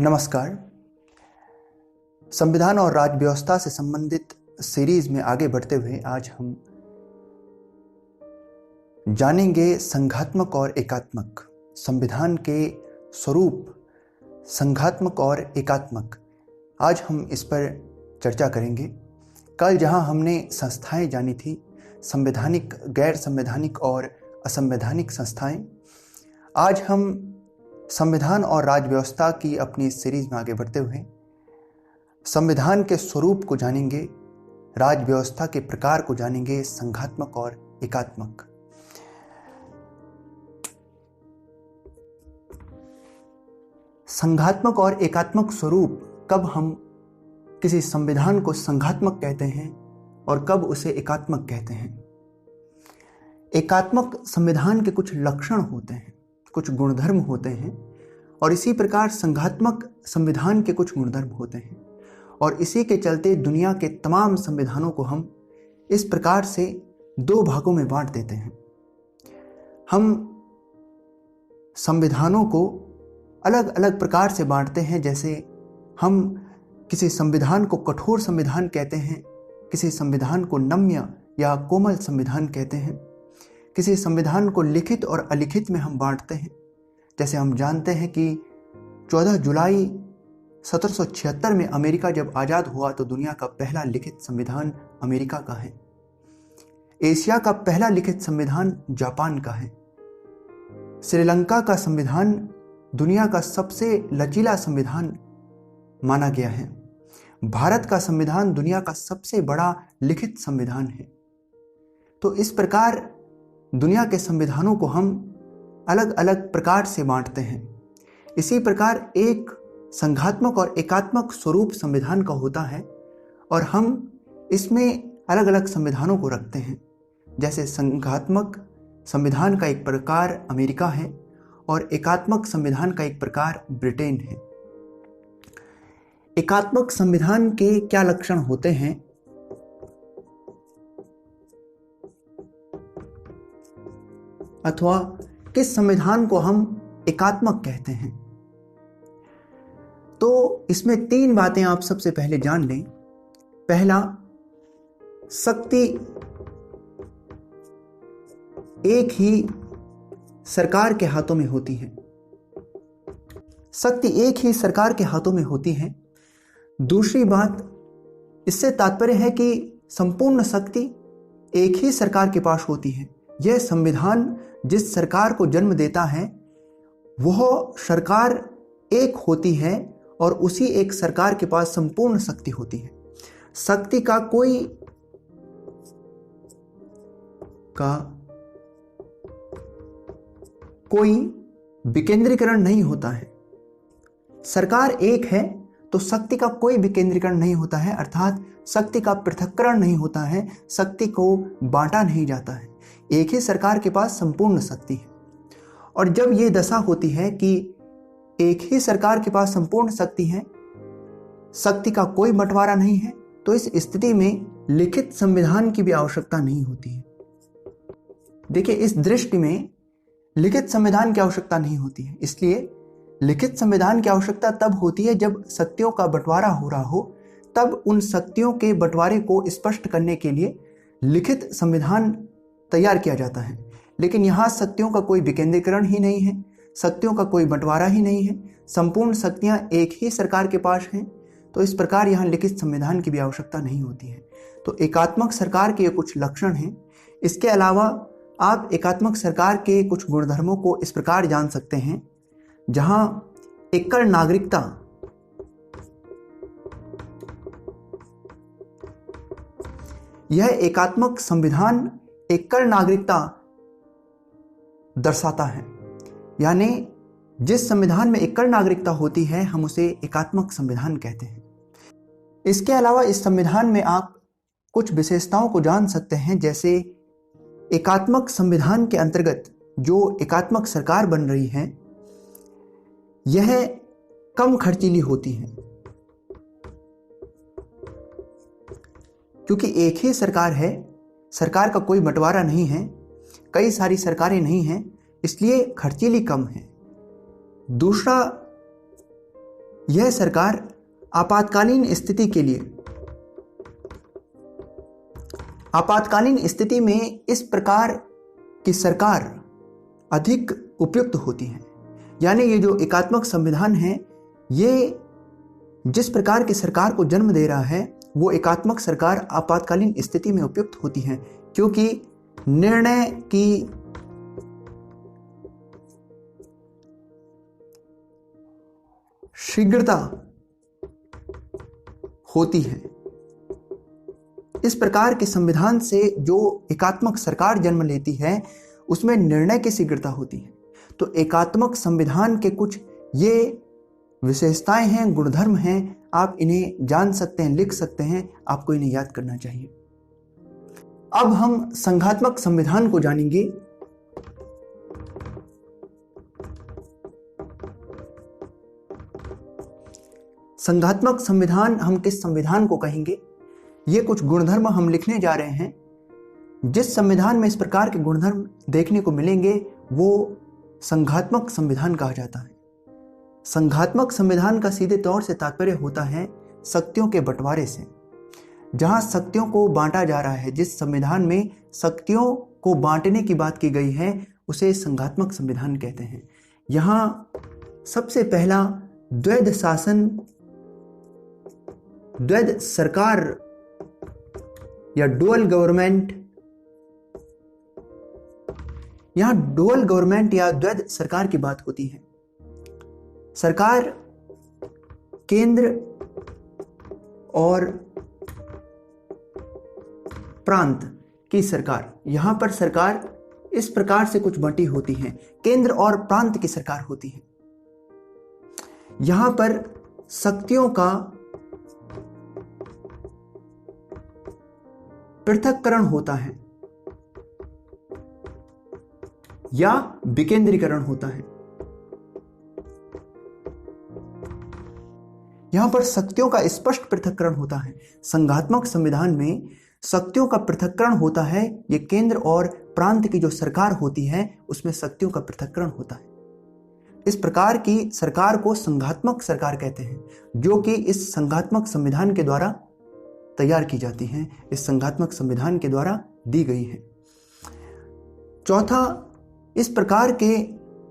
नमस्कार। संविधान और राज्य व्यवस्था से संबंधित सीरीज में आगे बढ़ते हुए आज हम जानेंगे संघात्मक और एकात्मक, संविधान के स्वरूप संघात्मक और एकात्मक। आज हम इस पर चर्चा करेंगे। कल जहां हमने संस्थाएं जानी थी, संवैधानिक, गैर संवैधानिक और असंवैधानिक संस्थाएं, आज हम संविधान और राज्य व्यवस्था की अपनी सीरीज में आगे बढ़ते हुए संविधान के स्वरूप को जानेंगे, राज्य व्यवस्था के प्रकार को जानेंगे, संघात्मक और एकात्मक। संघात्मक और एकात्मक स्वरूप, कब हम किसी संविधान को संघात्मक कहते हैं और कब उसे एकात्मक कहते हैं। एकात्मक संविधान के कुछ लक्षण होते हैं, कुछ गुणधर्म होते हैं, और इसी प्रकार संघात्मक संविधान के कुछ गुणधर्म होते हैं, और इसी के चलते दुनिया के तमाम संविधानों को हम इस प्रकार से दो भागों में बांट देते हैं। हम संविधानों को अलग अलग प्रकार से बांटते हैं। जैसे हम किसी संविधान को कठोर संविधान कहते हैं, किसी संविधान को नम्य या कोमल संविधान कहते हैं, किसी संविधान को लिखित और अलिखित में हम बांटते हैं। जैसे हम जानते हैं कि 14 जुलाई 1776 में अमेरिका जब आज़ाद हुआ तो दुनिया का पहला लिखित संविधान अमेरिका का है। एशिया का पहला लिखित संविधान जापान का है। श्रीलंका का संविधान दुनिया का सबसे लचीला संविधान माना गया है। भारत का संविधान दुनिया का सबसे बड़ा लिखित संविधान है। तो इस प्रकार दुनिया के संविधानों को हम अलग अलग प्रकार से बांटते हैं। इसी प्रकार एक संघात्मक और एकात्मक स्वरूप संविधान का होता है, और हम इसमें अलग अलग संविधानों को रखते हैं। जैसे संघात्मक संविधान का एक प्रकार अमेरिका है और एकात्मक संविधान का एक प्रकार ब्रिटेन है। एकात्मक संविधान के क्या लक्षण होते हैं? अथवा किस संविधान को हम एकात्मक कहते हैं? तो इसमें 3 बातें आप सबसे पहले जान लें। पहला, शक्ति एक ही सरकार के हाथों में होती है। शक्ति एक ही सरकार के हाथों में होती है। दूसरी बात, इससे तात्पर्य है कि संपूर्ण शक्ति एक ही सरकार के पास होती है। यह संविधान जिस सरकार को जन्म देता है वह सरकार एक होती है और उसी एक सरकार के पास संपूर्ण शक्ति होती है। शक्ति का कोई विकेंद्रीकरण नहीं होता है। सरकार एक है तो शक्ति का कोई विकेंद्रीकरण नहीं होता है, अर्थात शक्ति का पृथक्करण नहीं होता है, शक्ति को बांटा नहीं जाता है। एक ही सरकार के पास संपूर्ण शक्ति है। और जब ये दशा होती है कि एक ही सरकार के पास संपूर्ण शक्ति है, शक्ति का कोई बंटवारा नहीं है, तो इस स्थिति में लिखित संविधान की भी आवश्यकता नहीं होती है। देखिए, इस दृष्टि में लिखित संविधान की आवश्यकता नहीं होती है। इसलिए लिखित संविधान की आवश्यकता तब होती है जब शक्तियों का बंटवारा हो रहा हो, तब उन शक्तियों के बंटवारे को स्पष्ट करने के लिए लिखित संविधान तैयार किया जाता है। लेकिन यहाँ शक्तियों का कोई विकेंद्रीकरण ही नहीं है, शक्तियों का कोई बंटवारा ही नहीं है, संपूर्ण शक्तियाँ एक ही सरकार के पास हैं, तो इस प्रकार यहाँ लिखित संविधान की भी आवश्यकता नहीं होती है। तो एकात्मक सरकार के ये कुछ लक्षण हैं। इसके अलावा आप एकात्मक सरकार के कुछ गुणधर्मों को इस प्रकार जान सकते हैं। जहाँ एकल नागरिकता, यह एकात्मक संविधान एकल नागरिकता दर्शाता है। यानी जिस संविधान में एकल नागरिकता होती है हम उसे एकात्मक संविधान कहते हैं। इसके अलावा इस संविधान में आप कुछ विशेषताओं को जान सकते हैं। जैसे एकात्मक संविधान के अंतर्गत जो एकात्मक सरकार बन रही है यह कम खर्चीली होती है, क्योंकि एक ही सरकार है, सरकार का कोई बंटवारा नहीं है, कई सारी सरकारें नहीं हैं, इसलिए खर्चीली कम है। दूसरा, यह सरकार आपातकालीन स्थिति में इस प्रकार की सरकार अधिक उपयुक्त होती है। यानी ये जो एकात्मक संविधान है, ये जिस प्रकार की सरकार को जन्म दे रहा है वो एकात्मक सरकार आपातकालीन स्थिति में उपयुक्त होती है, क्योंकि निर्णय की शीघ्रता होती है। इस प्रकार के संविधान से जो एकात्मक सरकार जन्म लेती है उसमें निर्णय की शीघ्रता होती है। तो एकात्मक संविधान के कुछ ये विशेषताएं हैं, गुणधर्म हैं, आप इन्हें जान सकते हैं, लिख सकते हैं, आपको इन्हें याद करना चाहिए। अब हम संघात्मक संविधान को जानेंगे। संघात्मक संविधान हम किस संविधान को कहेंगे? ये कुछ गुणधर्म हम लिखने जा रहे हैं। जिस संविधान में इस प्रकार के गुणधर्म देखने को मिलेंगे वो संघात्मक संविधान कहा जाता है। संघात्मक संविधान का सीधे तौर से तात्पर्य होता है शक्तियों के बंटवारे से। जहां शक्तियों को बांटा जा रहा है, जिस संविधान में शक्तियों को बांटने की बात की गई है उसे संघात्मक संविधान कहते हैं। यहां सबसे पहला द्वैध शासन, द्वैध सरकार या डुअल गवर्नमेंट, यहां डुअल गवर्नमेंट या द्वैध सरकार की बात होती है। सरकार केंद्र और प्रांत की सरकार, यहां पर सरकार इस प्रकार से कुछ बंटी होती है, केंद्र और प्रांत की सरकार होती है। यहां पर शक्तियों का पृथक्करण होता है या विकेंद्रीकरण होता है। यहां पर शक्तियों का स्पष्ट पृथक्करण होता है। संघात्मक संविधान में शक्तियों का पृथक्करण होता है। ये केंद्र और प्रांत की जो सरकार होती है उसमें शक्तियों का पृथक्करण होता है। इस प्रकार की सरकार को संघात्मक सरकार कहते हैं, जो कि इस संघात्मक संविधान के द्वारा तैयार की जाती हैं, इस संघात्मक संविधान के द्वारा दी गई है। चौथा, इस प्रकार के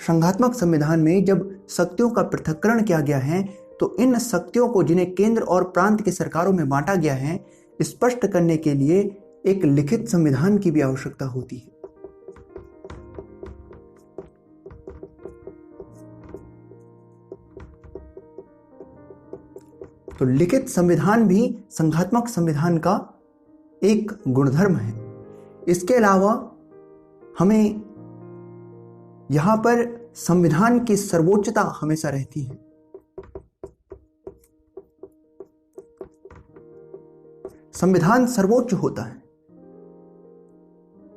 संघात्मक संविधान में जब शक्तियों का पृथक्करण किया गया है तो इन शक्तियों को, जिन्हें केंद्र और प्रांत की सरकारों में बांटा गया है, स्पष्ट करने के लिए एक लिखित संविधान की भी आवश्यकता होती है। तो लिखित संविधान भी संघात्मक संविधान का एक गुणधर्म है। इसके अलावा हमें यहां पर संविधान की सर्वोच्चता हमेशा रहती है। संविधान सर्वोच्च होता है।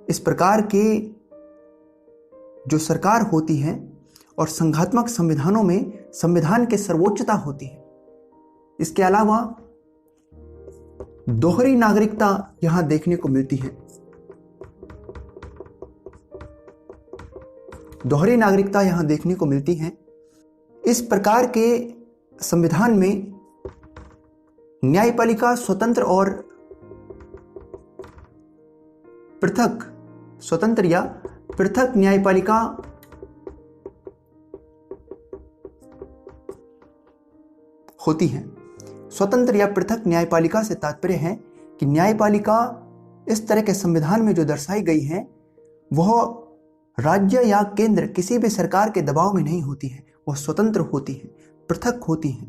इस प्रकार के जो सरकार होती है और संघात्मक संविधानों में संविधान की सर्वोच्चता होती है। इसके अलावा दोहरी नागरिकता यहां देखने को मिलती है। दोहरी नागरिकता यहां देखने को मिलती है। इस प्रकार के संविधान में न्यायपालिका स्वतंत्र और स्वतंत्र या पृथक न्यायपालिका होती है। स्वतंत्र या पृथक न्यायपालिका से तात्पर्य है कि न्यायपालिका इस तरह के संविधान में जो दर्शाई गई है वह राज्य या केंद्र किसी भी सरकार के दबाव में नहीं होती है, वह स्वतंत्र होती है, पृथक होती है।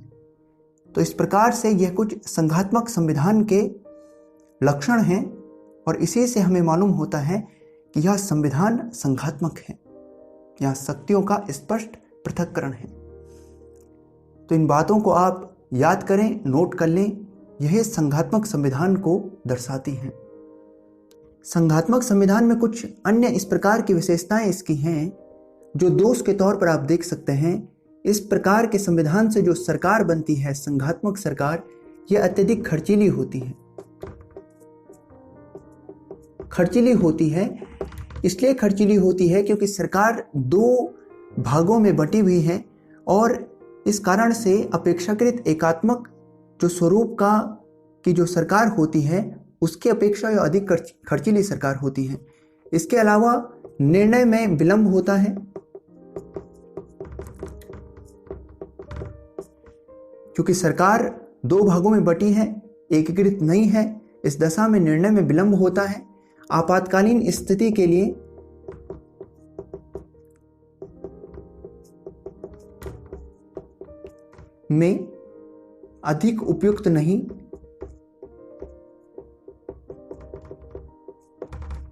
तो इस प्रकार से यह कुछ संघात्मक संविधान के लक्षण हैं और इसी से हमें मालूम होता है कि यह संविधान संघात्मक है, यह शक्तियों का स्पष्ट पृथक्करण है। तो इन बातों को आप याद करें, नोट कर लें, यह संघात्मक संविधान को दर्शाती है। संघात्मक संविधान में कुछ अन्य इस प्रकार की विशेषताएं इसकी हैं जो दोष के तौर पर आप देख सकते हैं। इस प्रकार के संविधान से जो सरकार बनती है, संघात्मक सरकार, यह अत्यधिक खर्चीली होती है। खर्चीली होती है इसलिए खर्चीली होती है क्योंकि सरकार दो भागों में बटी हुई है और इस कारण से अपेक्षाकृत एकात्मक जो स्वरूप का की जो सरकार होती है उसकी अपेक्षा यह अधिक खर्चीली सरकार होती है। इसके अलावा निर्णय में विलंब होता है, क्योंकि सरकार दो भागों में बटी है, एकीकृत नहीं है। इस दशा में निर्णय में विलंब होता है। आपातकालीन स्थिति के लिए में अधिक उपयुक्त नहीं।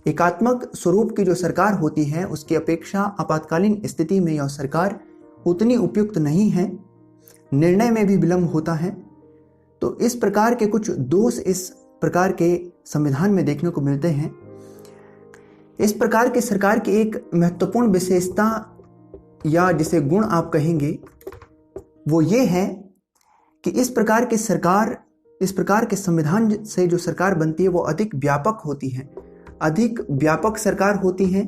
एकात्मक स्वरूप की जो सरकार होती है उसकी अपेक्षा आपातकालीन स्थिति में यह सरकार उतनी उपयुक्त नहीं है। निर्णय में भी विलंब होता है। तो इस प्रकार के कुछ दोष इस प्रकार के संविधान में देखने को मिलते हैं। इस प्रकार की सरकार की एक महत्वपूर्ण विशेषता या जिसे गुण आप कहेंगे वो ये है कि इस प्रकार के संविधान से जो सरकार बनती है वो अधिक व्यापक होती है, अधिक व्यापक सरकार होती है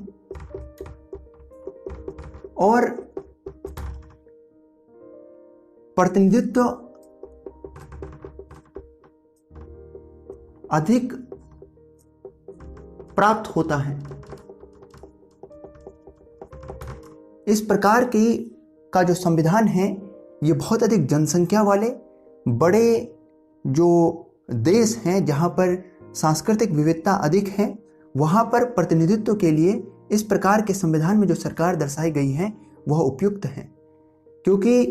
और प्रतिनिधित्व अधिक प्राप्त होता है। इस प्रकार का जो संविधान है ये बहुत अधिक जनसंख्या वाले बड़े जो देश हैं जहां पर सांस्कृतिक विविधता अधिक है वहां पर प्रतिनिधित्व के लिए इस प्रकार के संविधान में जो सरकार दर्शाई गई है वह उपयुक्त है, क्योंकि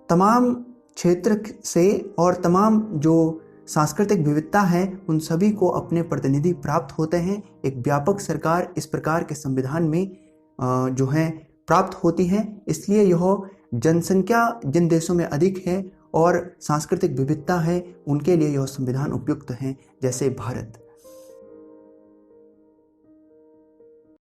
तमाम क्षेत्र से और तमाम जो सांस्कृतिक विविधता है उन सभी को अपने प्रतिनिधि प्राप्त होते हैं। एक व्यापक सरकार इस प्रकार के संविधान में जो है प्राप्त होती है। इसलिए यह जनसंख्या जिन देशों में अधिक है और सांस्कृतिक विविधता है उनके लिए यह संविधान उपयुक्त है, जैसे भारत।